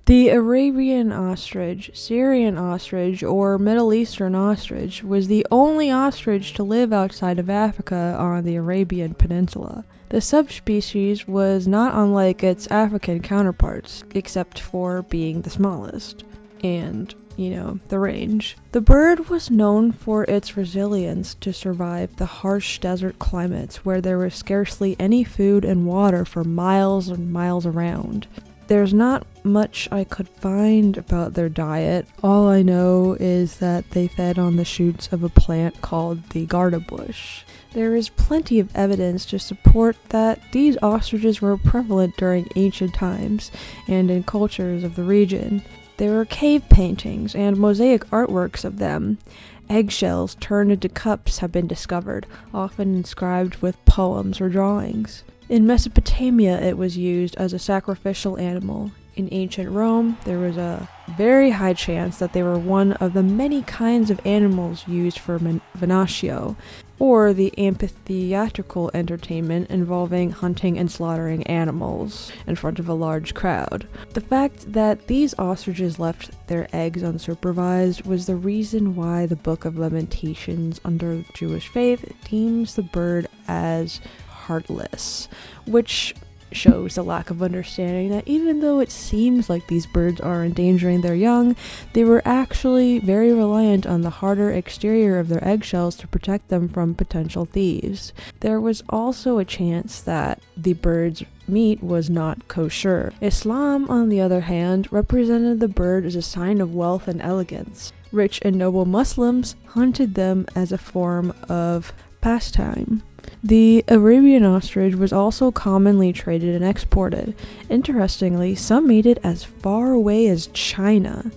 The Arabian ostrich, Syrian ostrich, or Middle Eastern ostrich was the only ostrich to live outside of Africa on the Arabian Peninsula. The subspecies was not unlike its African counterparts, except for being the smallest. And, the range. The bird was known for its resilience to survive the harsh desert climates where there was scarcely any food and water for miles and miles around. There's not much I could find about their diet. All I know is that they fed on the shoots of a plant called the garda bush. There is plenty of evidence to support that these ostriches were prevalent during ancient times and in cultures of the region. There are cave paintings and mosaic artworks of them. Eggshells turned into cups have been discovered, often inscribed with poems or drawings. In Mesopotamia, it was used as a sacrificial animal. In ancient Rome, there was a very high chance that they were one of the many kinds of animals used for venatio, or the amphitheatrical entertainment involving hunting and slaughtering animals in front of a large crowd. The fact that these ostriches left their eggs unsupervised was the reason why the Book of Lamentations under Jewish faith deems the bird as heartless, which shows the lack of understanding that even though it seems like these birds are endangering their young, they were actually very reliant on the harder exterior of their eggshells to protect them from potential thieves. There was also a chance that the bird's meat was not kosher. Islam, on the other hand, represented the bird as a sign of wealth and elegance. Rich and noble Muslims hunted them as a form of pastime. The Arabian ostrich was also commonly traded and exported. Interestingly, some made it as far away as China.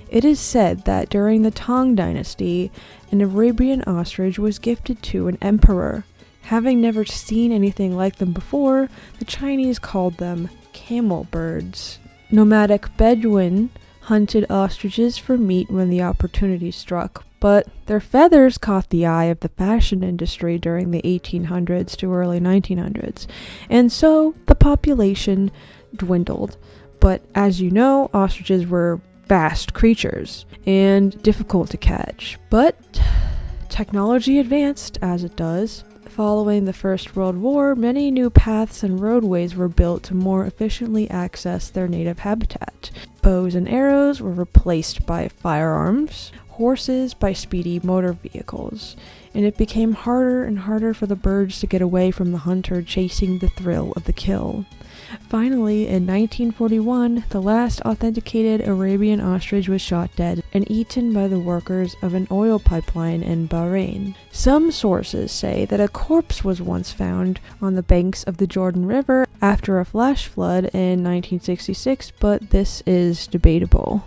It is said that during the Tang dynasty, an Arabian ostrich was gifted to an emperor. Having never seen anything like them before, the Chinese called them camel birds. Nomadic Bedouin hunted ostriches for meat when the opportunity struck, but their feathers caught the eye of the fashion industry during the 1800s to early 1900s, and so the population dwindled. But as you know, ostriches were vast creatures and difficult to catch. But technology advanced, as it does. Following the First World War, many new paths and roadways were built to more efficiently access their native habitat. Bows and arrows were replaced by firearms, horses by speedy motor vehicles, and it became harder and harder for the birds to get away from the hunter chasing the thrill of the kill. Finally, in 1941, the last authenticated Arabian ostrich was shot dead and eaten by the workers of an oil pipeline in Bahrain. Some sources say that a corpse was once found on the banks of the Jordan River after a flash flood in 1966, but this is debatable.